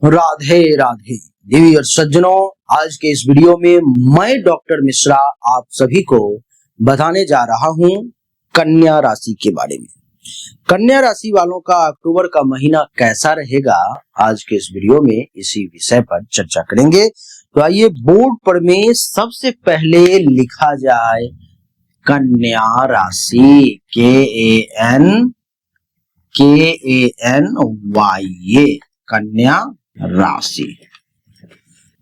राधे राधे देवी और सज्जनों, आज के इस वीडियो में मैं डॉक्टर मिश्रा आप सभी को बताने जा रहा हूं कन्या राशि के बारे में। कन्या राशि वालों का अक्टूबर का महीना कैसा रहेगा, आज के इस वीडियो में इसी विषय पर चर्चा करेंगे। तो आइए बोर्ड पर में सबसे पहले लिखा जाए कन्या राशि, KANYA, कन्या राशि।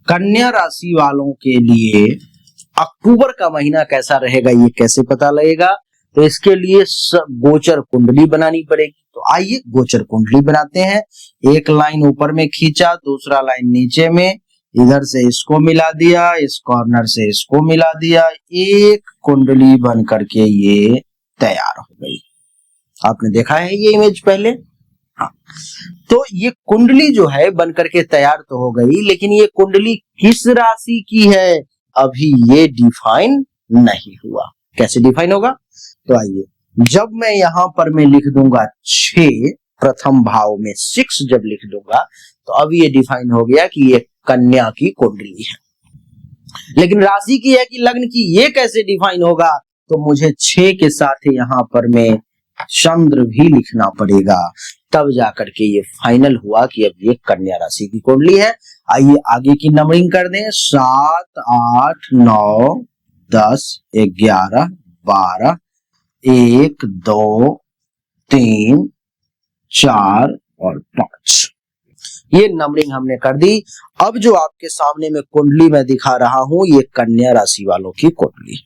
कन्या राशि वालों के लिए अक्टूबर का महीना कैसा रहेगा, ये कैसे पता लगेगा? तो इसके लिए गोचर कुंडली बनानी पड़ेगी। तो आइए गोचर कुंडली बनाते हैं। एक लाइन ऊपर में खींचा, दूसरा लाइन नीचे में, इधर से इसको मिला दिया, इस कॉर्नर से इसको मिला दिया, एक कुंडली बन करके ये तैयार हो गई। आपने देखा है ये इमेज पहले? हाँ। तो ये कुंडली जो है बनकर के तैयार तो हो गई, लेकिन ये कुंडली किस राशि की है अभी ये डिफाइन नहीं हुआ। कैसे डिफाइन होगा? तो आइए, जब मैं यहां पर मैं लिख दूंगा 6 प्रथम भाव में 6 जब लिख दूंगा तो अब ये डिफाइन हो गया कि ये कन्या की कुंडली है। लेकिन राशि की है कि लग्न की, ये कैसे डिफाइन होगा? तो मुझे 6 के साथ यहां पर मैं चंद्र भी लिखना पड़ेगा, तब जाकर के ये फाइनल हुआ कि अब ये कन्या राशि की कुंडली है। आइए आगे की नंबरिंग कर दें। 7, 8, 9, 10, 11, 12, 1, 2, 3, 4 और 5, ये नंबरिंग हमने कर दी। अब जो आपके सामने में कुंडली में दिखा रहा हूं, ये कन्या राशि वालों की कुंडली।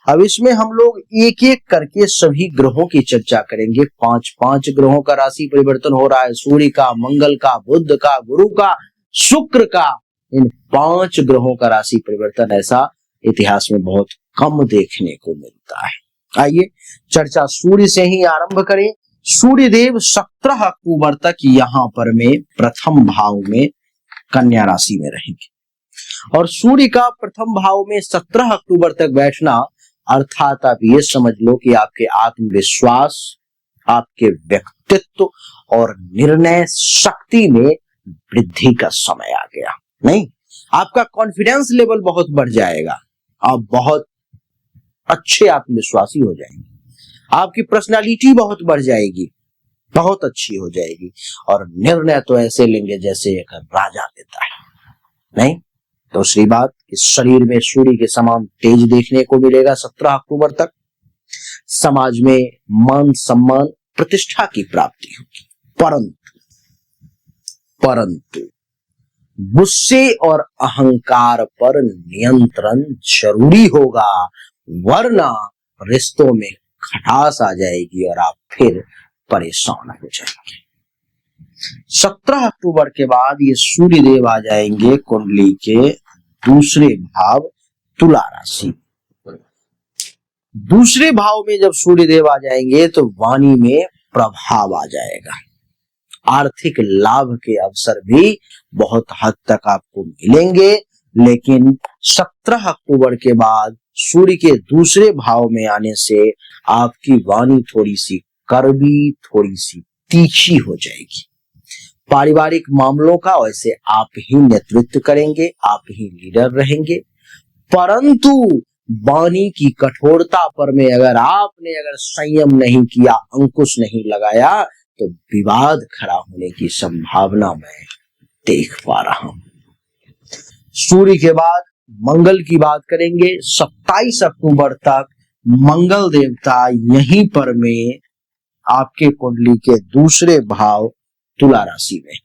अब इसमें हम लोग एक एक करके सभी ग्रहों की चर्चा करेंगे। 5 ग्रहों का राशि परिवर्तन हो रहा है। सूर्य का, मंगल का, बुध का, गुरु का, शुक्र का, इन 5 ग्रहों का राशि परिवर्तन ऐसा इतिहास में बहुत कम देखने को मिलता है। आइए चर्चा सूर्य से ही आरंभ करें। सूर्य देव 17 अक्टूबर तक यहाँ पर में प्रथम भाव में कन्या राशि में रहेंगे। और सूर्य का प्रथम भाव में 17 अक्टूबर तक बैठना अर्थात आप ये समझ लो कि आपके आत्मविश्वास, आपके व्यक्तित्व और निर्णय शक्ति में वृद्धि का समय आ गया। नहीं, आपका कॉन्फिडेंस लेवल बहुत बढ़ जाएगा। आप बहुत अच्छे आत्मविश्वासी हो जाएंगे। आपकी पर्सनालिटी बहुत बढ़ जाएगी, बहुत अच्छी हो जाएगी। और निर्णय तो ऐसे लेंगे जैसे एक राजा लेता है। नहीं, दूसरी बात, इस शरीर में सूर्य के समान तेज देखने को मिलेगा 17 अक्टूबर तक। समाज में मान सम्मान प्रतिष्ठा की प्राप्ति होगी। परंतु गुस्से और अहंकार पर नियंत्रण जरूरी होगा, वरना रिश्तों में खटास आ जाएगी और आप फिर परेशान हो जाएंगे। 17 अक्टूबर के बाद ये सूर्य देव आ जाएंगे कुंडली के दूसरे भाव तुला राशि। दूसरे भाव में जब सूर्य देव आ जाएंगे तो वाणी में प्रभाव आ जाएगा। आर्थिक लाभ के अवसर भी बहुत हद तक आपको मिलेंगे। लेकिन 17 अक्टूबर के बाद सूर्य के दूसरे भाव में आने से आपकी वाणी थोड़ी सी कड़वी, थोड़ी सी तीखी हो जाएगी। पारिवारिक मामलों का वैसे आप ही नेतृत्व करेंगे, आप ही लीडर रहेंगे। परंतु वाणी की कठोरता पर में अगर संयम नहीं किया, अंकुश नहीं लगाया, तो विवाद खड़ा होने की संभावना मैं देख पा रहा हूं। सूर्य के बाद मंगल की बात करेंगे। 27 अक्टूबर तक मंगल देवता यहीं पर में आपके कुंडली के दूसरे भाव तुला राशि में,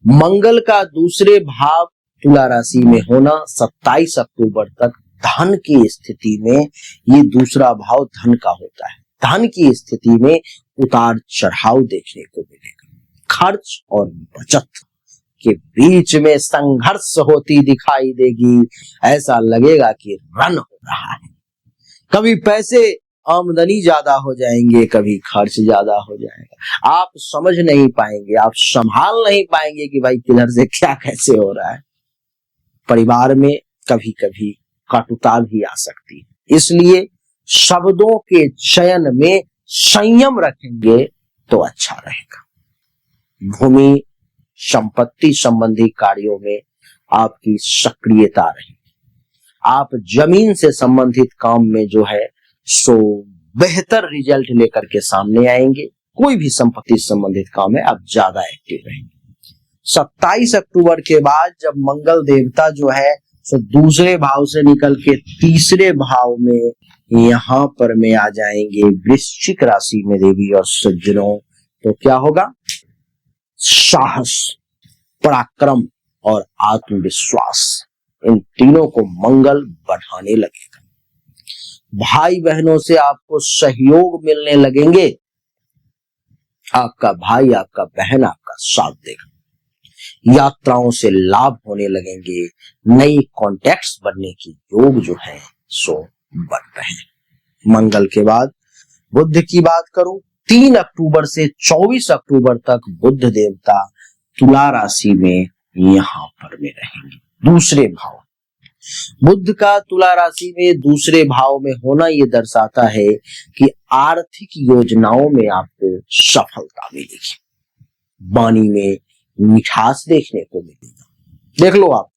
मंगल का दूसरे भाव तुला राशि में होना 27 अक्टूबर तक धन की स्थिति में, ये दूसरा भाव धन का होता है। धन की स्थिति में उतार चढ़ाव देखने को मिलेगा। खर्च और बचत के बीच में संघर्ष होती दिखाई देगी। ऐसा लगेगा कि रन हो रहा है। कभी पैसे आमदनी ज्यादा हो जाएंगे, कभी खर्च ज्यादा हो जाएगा। आप समझ नहीं पाएंगे, आप संभाल नहीं पाएंगे कि भाई किधर से क्या कैसे हो रहा है। परिवार में कभी कभी कटुता भी आ सकती है। इसलिए शब्दों के चयन में संयम रखेंगे तो अच्छा रहेगा। भूमि, संपत्ति संबंधी कार्यों में आपकी सक्रियता रहेगी। आप जमीन से संबंधित काम में जो है सो बेहतर रिजल्ट लेकर के सामने आएंगे। कोई भी संपत्ति संबंधित काम है, आप ज्यादा एक्टिव रहेंगे। 27 अक्टूबर के बाद जब मंगल देवता जो है सो दूसरे भाव से निकल के तीसरे भाव में यहां पर में आ जाएंगे वृश्चिक राशि में देवी और सज्जनों, तो क्या होगा? साहस, पराक्रम और आत्मविश्वास, इन तीनों को मंगल बढ़ाने लगेगा। भाई बहनों से आपको सहयोग मिलने लगेंगे। आपका भाई, आपका बहन आपका साथ देगा। यात्राओं से लाभ होने लगेंगे। नई कॉन्टैक्ट्स बनने की योग जो है सो बढ़ रहे हैं। मंगल के बाद बुध की बात करूं, 3 अक्टूबर से 24 अक्टूबर तक बुध देवता तुला राशि में यहां पर में रहेंगे। दूसरे भाव, बुध का तुला राशि में दूसरे भाव में होना ये दर्शाता है कि आर्थिक योजनाओं में आपको सफलता मिलेगी। वाणी में मिठास देखने को मिलेगा। देख लो आप,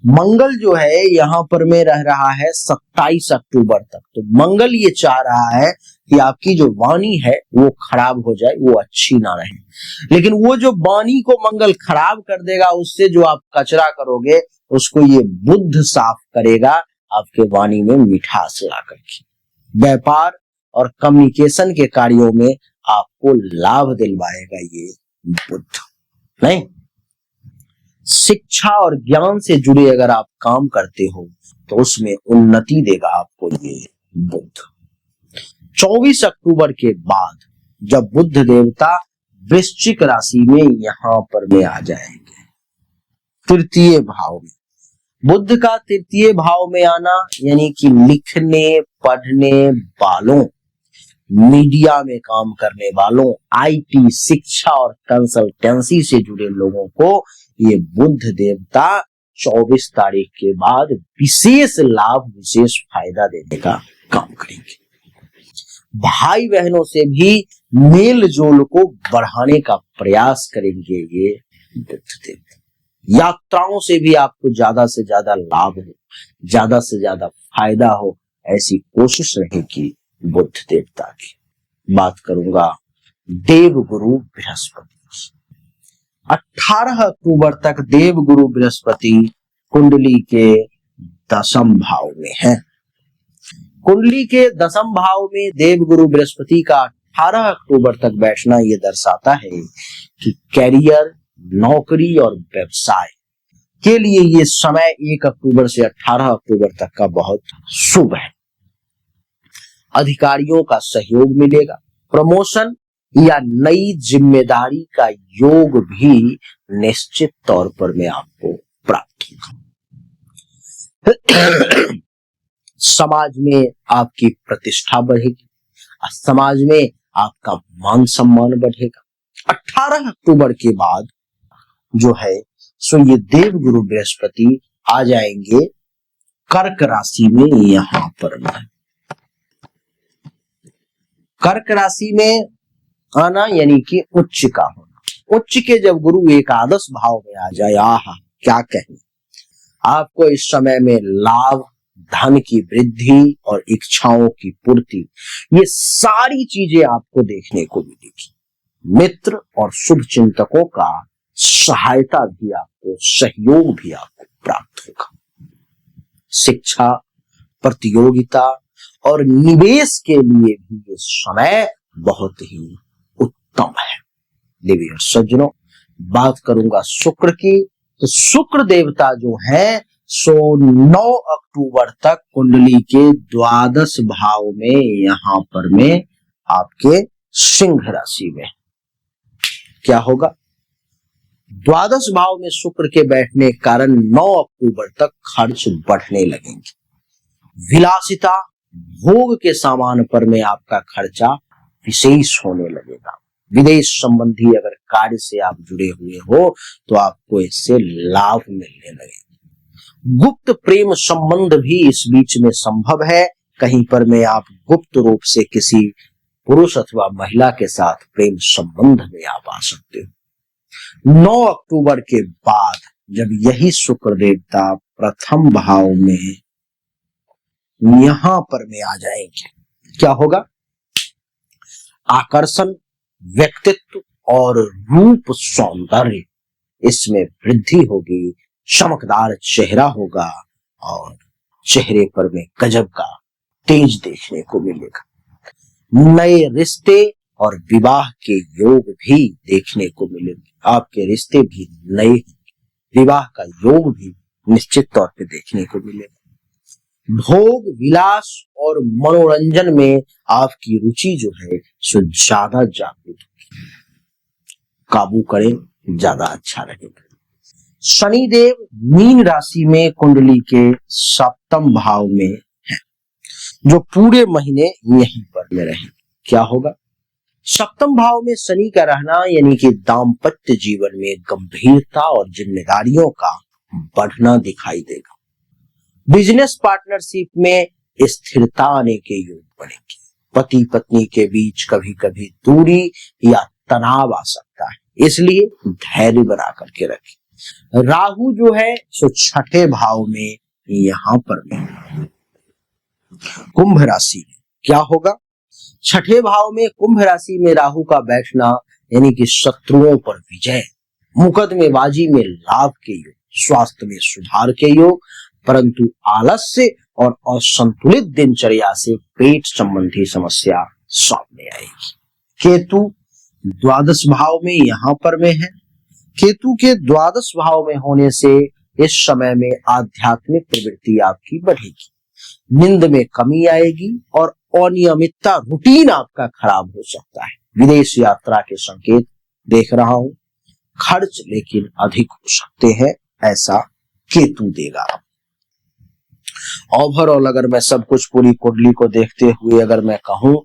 मंगल जो है यहां पर में रह रहा है 27 अक्टूबर तक, तो मंगल ये चाह रहा है कि आपकी जो वाणी है वो खराब हो जाए, वो अच्छी ना रहे। लेकिन वो जो वाणी को मंगल खराब कर देगा, उससे जो आप कचरा करोगे उसको ये बुध साफ करेगा, आपके वाणी में मिठास ला करके। व्यापार और कम्युनिकेशन के कार्यों में आपको लाभ दिलवाएगा ये बुध। नहीं, शिक्षा और ज्ञान से जुड़े अगर आप काम करते हो तो उसमें उन्नति देगा आपको ये बुध। 24 अक्टूबर के बाद जब बुध देवता वृश्चिक राशि में यहां पर में आ जाएंगे तृतीय भाव में। बुध का तृतीय भाव में आना यानी कि लिखने पढ़ने वालों, मीडिया में काम करने वालों, आईटी, शिक्षा और कंसल्टेंसी से जुड़े लोगों को ये बुध देवता 24 तारीख के बाद विशेष लाभ, विशेष फायदा देने का काम करेंगे। भाई बहनों से भी मेल जोल को बढ़ाने का प्रयास करेंगे ये बुध देवता। यात्राओं से भी आपको ज्यादा से ज्यादा लाभ हो, ज्यादा से ज्यादा फायदा हो, ऐसी कोशिश रहेगी बुध देवता की। बात करूंगा देव गुरु बृहस्पति। 18 अक्टूबर तक देव गुरु बृहस्पति कुंडली के 10वें भाव में है। कुंडली के 10वें भाव में देव गुरु बृहस्पति का 18 अक्टूबर तक बैठना यह दर्शाता है कि कैरियर, नौकरी और व्यवसाय के लिए ये समय 1 अक्टूबर से 18 अक्टूबर तक का बहुत शुभ है। अधिकारियों का सहयोग मिलेगा। प्रमोशन या नई जिम्मेदारी का योग भी निश्चित तौर पर में आपको प्राप्त होगा। समाज में आपकी प्रतिष्ठा बढ़ेगी, समाज में आपका मान सम्मान बढ़ेगा। 18 अक्टूबर के बाद जो है सो ये देव गुरु बृहस्पति आ जाएंगे कर्क राशि में यहां पर में। कर्क राशि में आना यानी कि उच्च का होना। उच्च के जब गुरु एकादश भाव में आ जाए, आहा क्या कहें, आपको इस समय में लाभ, धन की वृद्धि और इच्छाओं की पूर्ति, ये सारी चीजें आपको देखने को मिलेगी। मित्र और शुभ चिंतकों का सहायता भी आपको, सहयोग भी आपको प्राप्त होगा। शिक्षा, प्रतियोगिता और निवेश के लिए भी ये समय बहुत ही उत्तम है। देवी और सज्जनों, बात करूंगा शुक्र की, तो शुक्र देवता जो है सो 9 अक्टूबर तक कुंडली के 12 भाव में यहां पर में आपके सिंह राशि में क्या होगा, 12 भाव में शुक्र के बैठने के कारण 9 अक्टूबर तक खर्च बढ़ने लगेंगे। विलासिता, भोग के सामान पर में आपका खर्चा विशेष होने लगेगा। विदेश संबंधी अगर कार्य से आप जुड़े हुए हो तो आपको इससे लाभ मिलने लगेगा। गुप्त प्रेम संबंध भी इस बीच में संभव है। कहीं पर में आप गुप्त रूप से किसी पुरुष अथवा महिला के साथ प्रेम संबंध में आप आ सकते हो। 9 अक्टूबर के बाद जब यही शुक्र देवता प्रथम भाव में यहां पर में आ जाएंगे, क्या होगा? आकर्षण, व्यक्तित्व और रूप सौंदर्य, इसमें वृद्धि होगी, चमकदार चेहरा होगा और चेहरे पर में गजब का तेज देखने को मिलेगा। नए रिश्ते और विवाह के योग भी देखने को मिलेंगे। आपके रिश्ते भी नए, विवाह का योग भी निश्चित तौर पे देखने को मिलेगा। भोग विलास और मनोरंजन में आपकी रुचि जो है सो ज्यादा जागृत होगी, काबू करें, ज्यादा अच्छा रहेगा। शनिदेव मीन राशि में कुंडली के 7वें भाव में है, जो पूरे महीने यहीं पर में रहेंगे। क्या होगा? 7वें भाव में शनि का रहना यानी कि दाम्पत्य जीवन में गंभीरता और जिम्मेदारियों का बढ़ना दिखाई देगा। बिजनेस पार्टनरशिप में स्थिरता आने के योग बनेंगे। पति पत्नी के बीच कभी कभी दूरी या तनाव आ सकता है, इसलिए धैर्य बना करके रखें। राहु जो है सो 6ठे भाव में यहां पर में कुंभ राशि में क्या होगा? 6ठे भाव में कुंभ राशि में राहु का बैठना यानी कि शत्रुओं पर विजय, मुकदमेबाजी में लाभ के योग, स्वास्थ्य में सुधार के योग, परंतु आलस्य और असंतुलित दिनचर्या से पेट संबंधी समस्या सामने आएगी। केतु द्वादश भाव में यहां पर में है। केतु के द्वादश भाव में होने से इस समय में आध्यात्मिक प्रवृत्ति आपकी बढ़ेगी, नींद में कमी आएगी और अनियमितता, रूटीन आपका खराब हो सकता है। विदेश यात्रा के संकेत देख रहा हूं, खर्च लेकिन अधिक हो सकते हैं, ऐसा केतु देगा। ओवरऑल अगर मैं सब कुछ पूरी कुंडली को देखते हुए अगर मैं कहूं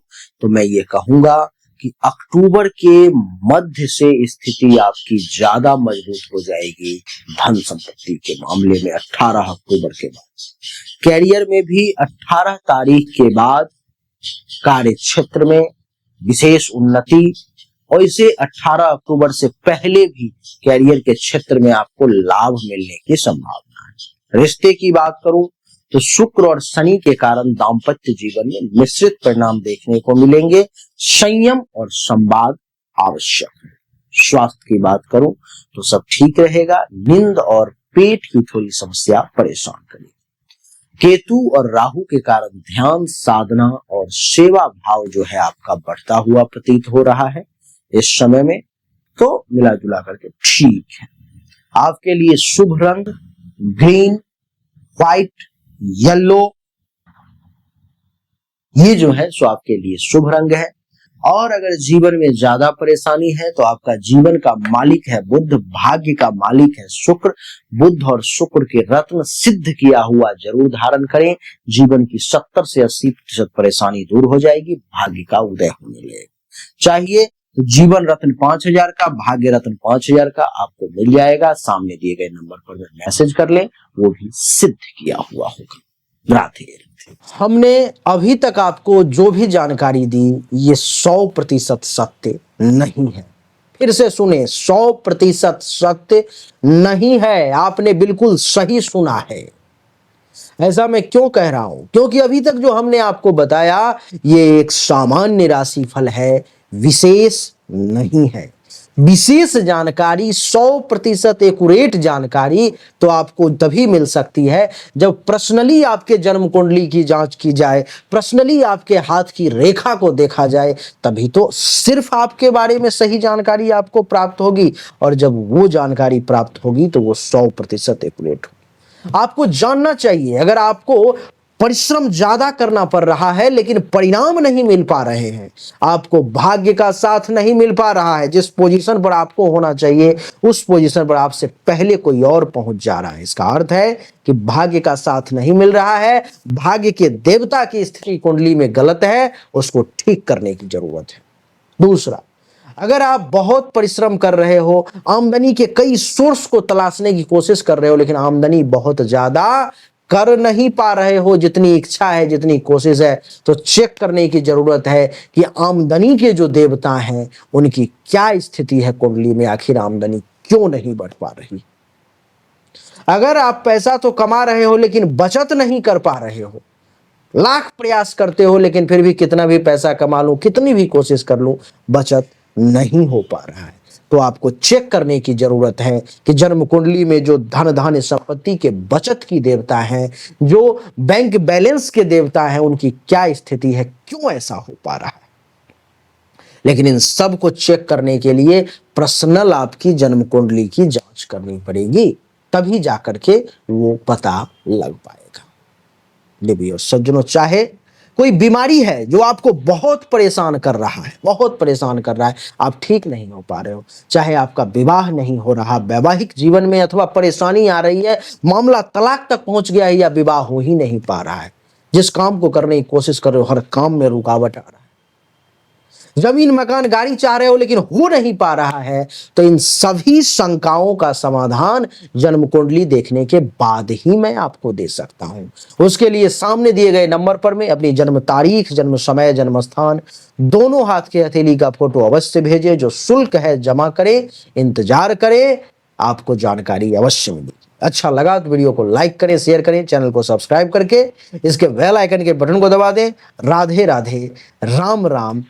तो मैं ये कहूंगा कि अक्टूबर के मध्य से स्थिति आपकी ज्यादा मजबूत हो जाएगी धन संपत्ति के मामले में 18 अक्टूबर के बाद। कैरियर में भी 18 तारीख के बाद कार्य क्षेत्र में विशेष उन्नति, और इसे 18 अक्टूबर से पहले भी कैरियर के क्षेत्र में आपको लाभ मिलने की संभावना है। रिश्ते की बात करूं तो शुक्र और शनि के कारण दाम्पत्य जीवन में मिश्रित परिणाम देखने को मिलेंगे। संयम और संवाद आवश्यक है। स्वास्थ्य की बात करूं तो सब ठीक रहेगा, नींद और पेट की थोड़ी समस्या परेशान करेगी। केतु और राहु के कारण ध्यान, साधना और सेवा भाव जो है आपका बढ़ता हुआ प्रतीत हो रहा है इस समय में, तो मिला जुला करके ठीक है। आपके लिए शुभ रंग ग्रीन, व्हाइट, येलो, ये जो है सो आपके लिए शुभ रंग है। और अगर जीवन में ज्यादा परेशानी है तो आपका जीवन का मालिक है बुध, भाग्य का मालिक है शुक्र। बुध और शुक्र के रत्न सिद्ध किया हुआ जरूर धारण करें। जीवन की 70 से 80% परेशानी दूर हो जाएगी, भाग्य का उदय होने लगेगा। चाहिए तो जीवन रत्न 5000 का, भाग्य रत्न 5000 का आपको मिल जाएगा। सामने दिए गए नंबर पर मैसेज कर लें, वो भी सिद्ध किया हुआ होगा। राधे। हमने अभी तक आपको जो भी जानकारी दी ये 100% सत्य नहीं है। फिर से सुने, 100% सत्य नहीं है। आपने बिल्कुल सही सुना है। ऐसा मैं क्यों कह रहा हूं? क्योंकि अभी तक जो हमने आपको बताया ये एक सामान्य राशिफल है, विशेष नहीं है। विशेष जानकारी, 100% एक्यूरेट जानकारी तो आपको तभी मिल सकती है जब पर्सनली आपके जन्म कुंडली की जांच की जाए, पर्सनली आपके हाथ की रेखा को देखा जाए, तभी तो सिर्फ आपके बारे में सही जानकारी आपको प्राप्त होगी। और जब वो जानकारी प्राप्त होगी तो वो 100% एक्यूरेट होगी। आपको जानना चाहिए, अगर आपको परिश्रम ज्यादा करना पड़ रहा है लेकिन परिणाम नहीं मिल पा रहे हैं, आपको भाग्य का साथ नहीं मिल पा रहा है, जिस पोजीशन पर आपको होना चाहिए उस पोजीशन पर आपसे पहले कोई और पहुंच जा रहा है, इसका अर्थ है कि भाग्य का साथ नहीं मिल रहा है, भाग्य के देवता की स्थिति कुंडली में गलत है, उसको ठीक करने की जरूरत है। दूसरा, अगर आप बहुत परिश्रम कर रहे हो, आमदनी के कई सोर्स को तलाशने की कोशिश कर रहे हो लेकिन आमदनी बहुत ज्यादा कर नहीं पा रहे हो, जितनी इच्छा है, जितनी कोशिश है, तो चेक करने की जरूरत है कि आमदनी के जो देवता हैं उनकी क्या स्थिति है कुंडली में, आखिर आमदनी क्यों नहीं बढ़ पा रही। अगर आप पैसा तो कमा रहे हो लेकिन बचत नहीं कर पा रहे हो, लाख प्रयास करते हो लेकिन फिर भी कितना भी पैसा कमा लो, कितनी भी कोशिश कर लो, बचत नहीं हो पा रहा है, तो आपको चेक करने की जरूरत है कि जन्म कुंडली में जो धन धान्य संपत्ति के बचत की देवता है, जो बैंक बैलेंस के देवता है, उनकी क्या स्थिति है, क्यों ऐसा हो पा रहा है। लेकिन इन सब को चेक करने के लिए पर्सनल आपकी जन्म कुंडली की जांच करनी पड़ेगी, तभी जाकर के वो पता लग पाएगा। देवियों सज्जनों, चाहे कोई बीमारी है जो आपको बहुत परेशान कर रहा है, बहुत परेशान कर रहा है, आप ठीक नहीं हो पा रहे हो, चाहे आपका विवाह नहीं हो रहा, वैवाहिक जीवन में अथवा परेशानी आ रही है, मामला तलाक तक पहुंच गया है या विवाह हो ही नहीं पा रहा है, जिस काम को करने की कोशिश कर रहे हो हर काम में रुकावट आ रहा है, जमीन मकान गाड़ी चाह रहे हो लेकिन हो नहीं पा रहा है, तो इन सभी शंकाओं का समाधान जन्म कुंडली देखने के बाद ही मैं आपको दे सकता हूं। उसके लिए सामने दिए गए नंबर पर में अपनी जन्म तारीख, जन्म समय, जन्म स्थान, दोनों हाथ के हथेली का फोटो अवश्य भेजें। जो शुल्क है जमा करें, इंतजार करें, आपको जानकारी अवश्य मिलेगी। अच्छा लगा तो वीडियो को लाइक करें, शेयर करें, चैनल को सब्सक्राइब करके इसके बेल आइकन के बटन को दबा दें। राधे राधे, राम राम।